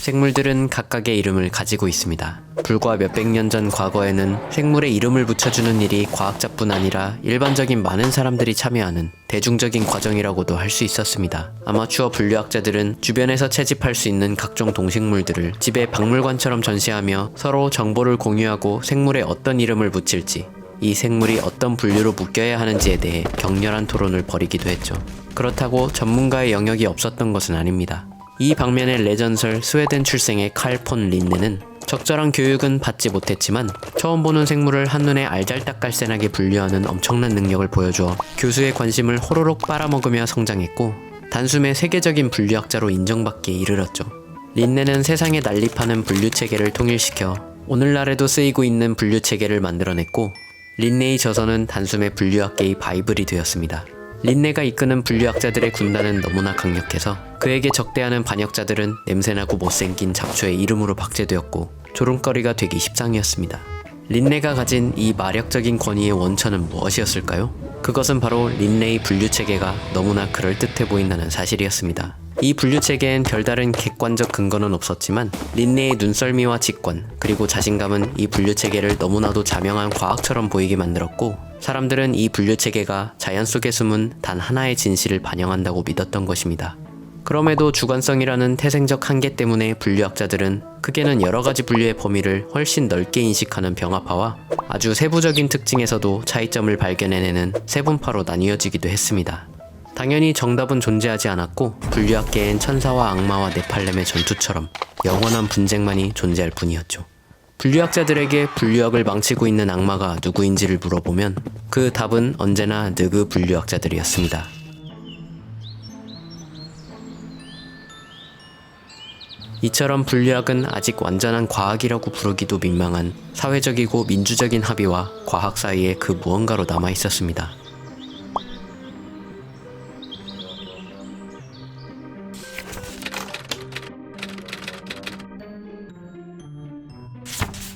생물들은 각각의 이름을 가지고 있습니다. 불과 몇백 년 전 과거에는 생물에 이름을 붙여주는 일이 과학자뿐 아니라 일반적인 많은 사람들이 참여하는 대중적인 과정이라고도 할 수 있었습니다. 아마추어 분류학자들은 주변에서 채집할 수 있는 각종 동식물들을 집에 박물관처럼 전시하며 서로 정보를 공유하고 생물에 어떤 이름을 붙일지, 이 생물이 어떤 분류로 묶여야 하는지에 대해 격렬한 토론을 벌이기도 했죠. 그렇다고 전문가의 영역이 없었던 것은 아닙니다. 이 방면의 레전설 스웨덴 출생의 칼 폰 린네는 적절한 교육은 받지 못했지만 처음 보는 생물을 한눈에 알잘딱깔센하게 분류하는 엄청난 능력을 보여주어 교수의 관심을 호로록 빨아먹으며 성장했고 단숨에 세계적인 분류학자로 인정받기에 이르렀죠. 린네는 세상에 난립하는 분류체계를 통일시켜 오늘날에도 쓰이고 있는 분류체계를 만들어냈고 린네의 저서는 단숨에 분류학계의 바이블이 되었습니다. 린네가 이끄는 분류학자들의 군단은 너무나 강력해서 그에게 적대하는 반역자들은 냄새나고 못생긴 잡초의 이름으로 박제되었고 조롱거리가 되기 십상이었습니다. 린네가 가진 이 마력적인 권위의 원천은 무엇이었을까요? 그것은 바로 린네의 분류체계가 너무나 그럴듯해 보인다는 사실이었습니다. 이 분류체계엔 별다른 객관적 근거는 없었지만 린네의 눈썰미와 직관 그리고 자신감은 이 분류체계를 너무나도 자명한 과학처럼 보이게 만들었고 사람들은 이 분류체계가 자연 속에 숨은 단 하나의 진실을 반영한다고 믿었던 것입니다. 그럼에도 주관성이라는 태생적 한계 때문에 분류학자들은 크게는 여러가지 분류의 범위를 훨씬 넓게 인식하는 병합화와 아주 세부적인 특징에서도 차이점을 발견해내는 세분파로 나뉘어지기도 했습니다. 당연히 정답은 존재하지 않았고 분류학계엔 천사와 악마와 네팔렘의 전투처럼 영원한 분쟁만이 존재할 뿐이었죠. 분류학자들에게 분류학을 망치고 있는 악마가 누구인지를 물어보면 그 답은 언제나 느그 분류학자들이었습니다. 이처럼 분류학은 아직 완전한 과학이라고 부르기도 민망한 사회적이고 민주적인 합의와 과학 사이의 그 무언가로 남아 있었습니다.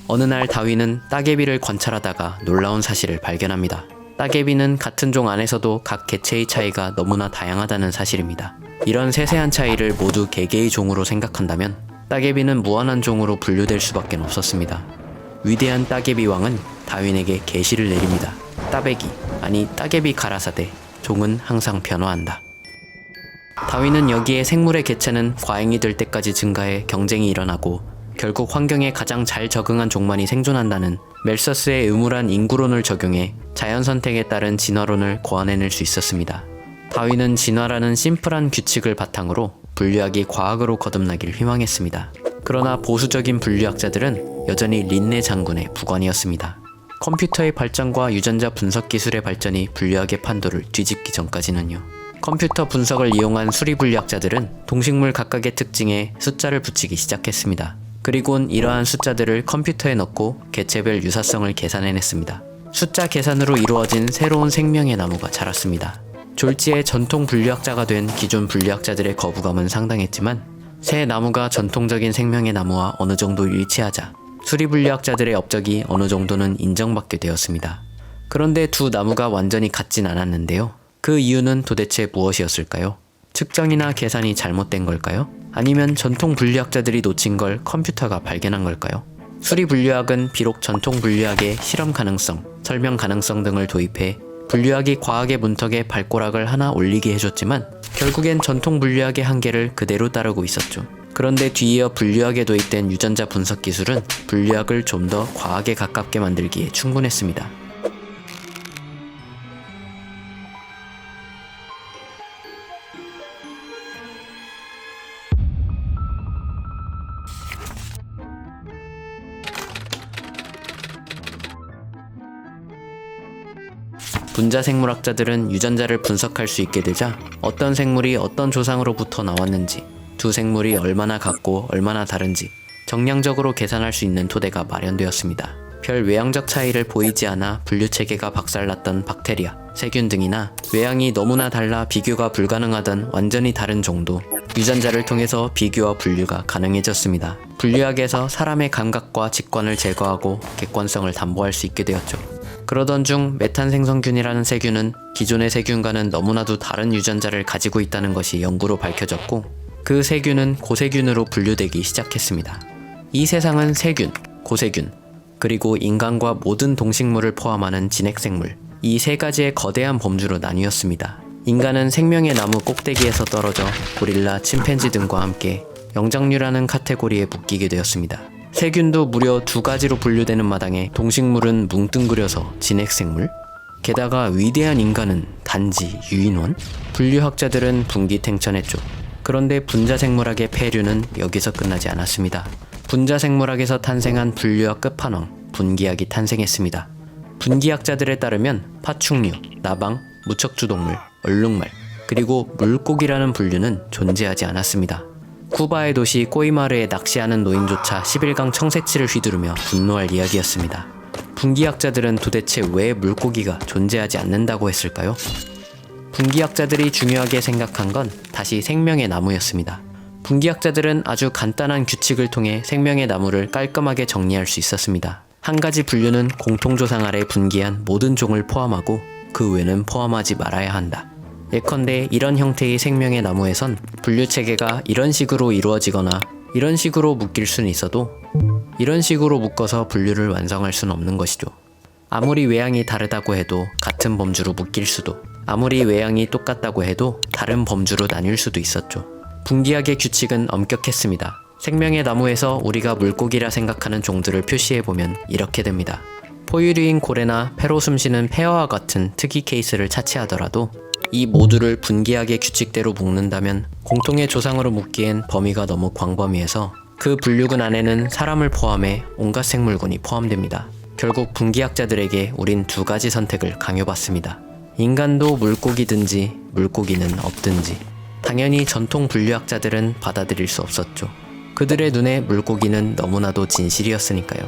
어느 날 다윈은 따개비를 관찰하다가 놀라운 사실을 발견합니다. 따개비는 같은 종 안에서도 각 개체의 차이가 너무나 다양하다는 사실입니다. 이런 세세한 차이를 모두 개개의 종으로 생각한다면 따개비는 무한한 종으로 분류될 수밖에 없었습니다. 위대한 따개비 왕은 다윈에게 계시를 내립니다. 따배기, 아니 따개비 가라사대, 종은 항상 변화한다. 다윈은 여기에 생물의 개체는 과잉이 될 때까지 증가해 경쟁이 일어나고 결국 환경에 가장 잘 적응한 종만이 생존한다는 멜서스의 의무란 인구론을 적용해 자연선택에 따른 진화론을 고안해낼 수 있었습니다. 다윈은 진화라는 심플한 규칙을 바탕으로 분류학이 과학으로 거듭나길 희망했습니다. 그러나 보수적인 분류학자들은 여전히 린네 장군의 부관이었습니다. 컴퓨터의 발전과 유전자 분석 기술의 발전이 분류학의 판도를 뒤집기 전까지는요. 컴퓨터 분석을 이용한 수리 분류학자들은 동식물 각각의 특징에 숫자를 붙이기 시작했습니다. 그리곤 이러한 숫자들을 컴퓨터에 넣고 개체별 유사성을 계산해냈습니다. 숫자 계산으로 이루어진 새로운 생명의 나무가 자랐습니다. 졸지에 전통 분류학자가 된 기존 분류학자들의 거부감은 상당했지만 새 나무가 전통적인 생명의 나무와 어느 정도 일치하자 수리 분류학자들의 업적이 어느 정도는 인정받게 되었습니다. 그런데 두 나무가 완전히 같진 않았는데요. 그 이유는 도대체 무엇이었을까요? 측정이나 계산이 잘못된 걸까요? 아니면 전통 분류학자들이 놓친 걸 컴퓨터가 발견한 걸까요? 수리 분류학은 비록 전통 분류학의 실험 가능성, 설명 가능성 등을 도입해 분류학이 과학의 문턱에 발꼬락을 하나 올리게 해줬지만 결국엔 전통 분류학의 한계를 그대로 따르고 있었죠. 그런데 뒤이어 분류학에 도입된 유전자 분석 기술은 분류학을 좀 더 과학에 가깝게 만들기에 충분했습니다. 분자생물학자들은 유전자를 분석할 수 있게 되자 어떤 생물이 어떤 조상으로부터 나왔는지, 두 생물이 얼마나 같고 얼마나 다른지 정량적으로 계산할 수 있는 토대가 마련되었습니다. 별 외향적 차이를 보이지 않아 분류체계가 박살났던 박테리아, 세균 등이나 외향이 너무나 달라 비교가 불가능하던 완전히 다른 종도 유전자를 통해서 비교와 분류가 가능해졌습니다. 분류학에서 사람의 감각과 직관을 제거하고 객관성을 담보할 수 있게 되었죠. 그러던 중 메탄생성균이라는 세균은 기존의 세균과는 너무나도 다른 유전자를 가지고 있다는 것이 연구로 밝혀졌고 그 세균은 고세균으로 분류되기 시작했습니다. 이 세상은 세균, 고세균, 그리고 인간과 모든 동식물을 포함하는 진핵생물, 이 세 가지의 거대한 범주로 나뉘었습니다. 인간은 생명의 나무 꼭대기에서 떨어져 고릴라, 침팬지 등과 함께 영장류라는 카테고리에 묶이게 되었습니다. 세균도 무려 두 가지로 분류되는 마당에 동식물은 뭉뚱그려서 진핵생물? 게다가 위대한 인간은 단지 유인원? 분류학자들은 분기탱천했죠. 그런데 분자생물학의 폐류는 여기서 끝나지 않았습니다. 분자생물학에서 탄생한 분류학 끝판왕, 분기학이 탄생했습니다. 분기학자들에 따르면 파충류, 나방, 무척주동물, 얼룩말, 그리고 물고기라는 분류는 존재하지 않았습니다. 쿠바의 도시 꼬이마르에 낚시하는 노인조차 11강 청새치를 휘두르며 분노할 이야기였습니다. 분기학자들은 도대체 왜 물고기가 존재하지 않는다고 했을까요? 분기학자들이 중요하게 생각한 건 다시 생명의 나무였습니다. 분기학자들은 아주 간단한 규칙을 통해 생명의 나무를 깔끔하게 정리할 수 있었습니다. 한 가지 분류는 공통조상 아래 분기한 모든 종을 포함하고 그 외는 포함하지 말아야 한다. 예컨대 이런 형태의 생명의 나무에선 분류체계가 이런 식으로 이루어지거나 이런 식으로 묶일 수는 있어도 이런 식으로 묶어서 분류를 완성할 수는 없는 것이죠. 아무리 외양이 다르다고 해도 같은 범주로 묶일 수도, 아무리 외양이 똑같다고 해도 다른 범주로 나뉠 수도 있었죠. 분기학의 규칙은 엄격했습니다. 생명의 나무에서 우리가 물고기라 생각하는 종들을 표시해보면 이렇게 됩니다. 포유류인 고래나 폐로 숨쉬는 폐어와 같은 특이 케이스를 차치하더라도 이 모두를 분기학의 규칙대로 묶는다면 공통의 조상으로 묶기엔 범위가 너무 광범위해서 그 분류군 안에는 사람을 포함해 온갖 생물군이 포함됩니다. 결국 분기학자들에게 우린 두 가지 선택을 강요받습니다. 인간도 물고기든지 물고기는 없든지. 당연히 전통 분류학자들은 받아들일 수 없었죠. 그들의 눈에 물고기는 너무나도 진실이었으니까요.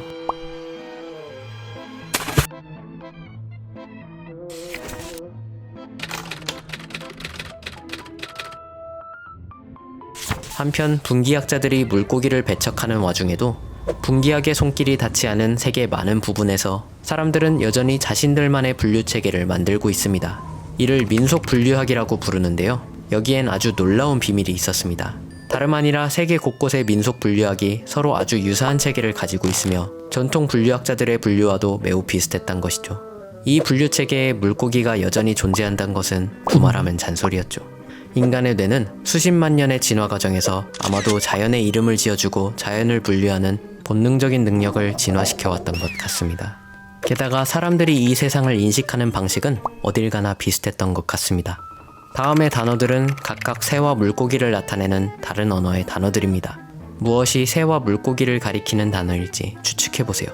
한편 분기학자들이 물고기를 배척하는 와중에도 분기학의 손길이 닿지 않은 세계 많은 부분에서 사람들은 여전히 자신들만의 분류체계를 만들고 있습니다. 이를 민속 분류학이라고 부르는데요. 여기엔 아주 놀라운 비밀이 있었습니다. 다름 아니라 세계 곳곳의 민속 분류학이 서로 아주 유사한 체계를 가지고 있으며 전통 분류학자들의 분류와도 매우 비슷했단 것이죠. 이 분류체계에 물고기가 여전히 존재한다는 것은 두말하면 잔소리였죠. 인간의 뇌는 수십만 년의 진화 과정에서 아마도 자연의 이름을 지어주고 자연을 분류하는 본능적인 능력을 진화시켜왔던 것 같습니다. 게다가 사람들이 이 세상을 인식하는 방식은 어딜 가나 비슷했던 것 같습니다. 다음의 단어들은 각각 새와 물고기를 나타내는 다른 언어의 단어들입니다. 무엇이 새와 물고기를 가리키는 단어일지 추측해보세요.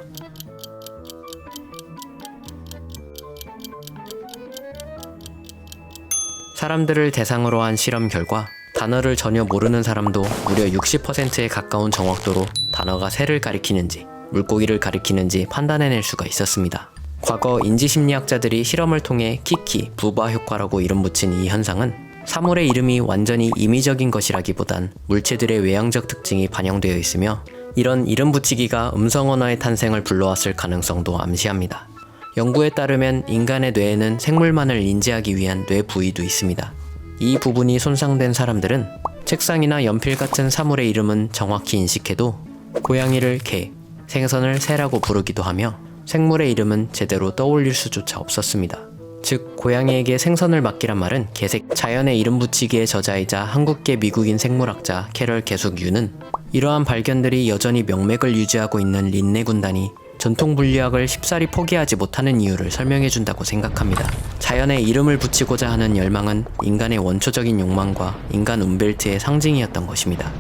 사람들을 대상으로 한 실험 결과 단어를 전혀 모르는 사람도 무려 60%에 가까운 정확도로 단어가 새를 가리키는지 물고기를 가리키는지 판단해낼 수가 있었습니다. 과거 인지심리학자들이 실험을 통해 키키, 부바 효과라고 이름 붙인 이 현상은 사물의 이름이 완전히 임의적인 것이라기보단 물체들의 외향적 특징이 반영되어 있으며 이런 이름 붙이기가 음성 언어의 탄생을 불러왔을 가능성도 암시합니다. 연구에 따르면 인간의 뇌에는 생물만을 인지하기 위한 뇌 부위도 있습니다. 이 부분이 손상된 사람들은 책상이나 연필 같은 사물의 이름은 정확히 인식해도 고양이를 개, 생선을 새라고 부르기도 하며 생물의 이름은 제대로 떠올릴 수조차 없었습니다. 즉 고양이에게 생선을 맡기란 말은 개색, 자연의 이름 붙이기의 저자이자 한국계 미국인 생물학자 캐럴 개숙 유는 이러한 발견들이 여전히 명맥을 유지하고 있는 린네 군단이 전통 분류학을 쉽사리 포기하지 못하는 이유를 설명해준다고 생각합니다. 자연에 이름을 붙이고자 하는 열망은 인간의 원초적인 욕망과 인간 움벨트의 상징이었던 것입니다.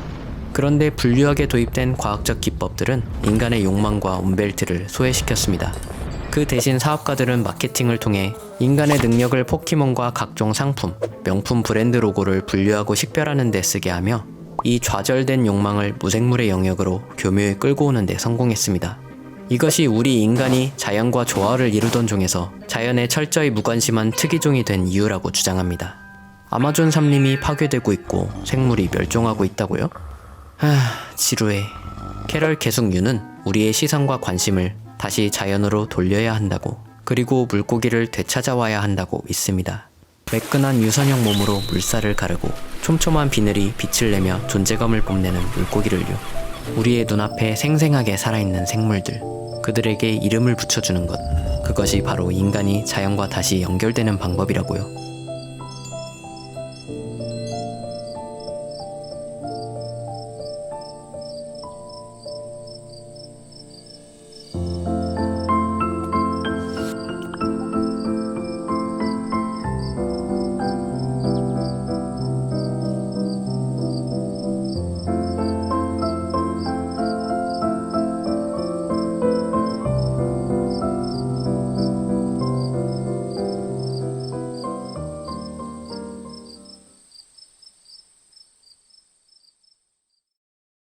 그런데 분류학에 도입된 과학적 기법들은 인간의 욕망과 움벨트를 소외시켰습니다. 그 대신 사업가들은 마케팅을 통해 인간의 능력을 포켓몬과 각종 상품, 명품 브랜드 로고를 분류하고 식별하는 데 쓰게 하며 이 좌절된 욕망을 무생물의 영역으로 교묘히 끌고 오는 데 성공했습니다. 이것이 우리 인간이 자연과 조화를 이루던 종에서 자연에 철저히 무관심한 특이종이 된 이유라고 주장합니다. 아마존 삼림이 파괴되고 있고 생물이 멸종하고 있다고요? 지루해. 캐럴 개숙유는 우리의 시선과 관심을 다시 자연으로 돌려야 한다고, 그리고 물고기를 되찾아와야 한다고 믿습니다. 매끈한 유선형 몸으로 물살을 가르고 촘촘한 비늘이 빛을 내며 존재감을 뽐내는 물고기를요. 우리의 눈앞에 생생하게 살아있는 생물들, 그들에게 이름을 붙여주는 것, 그것이 바로 인간이 자연과 다시 연결되는 방법이라고요.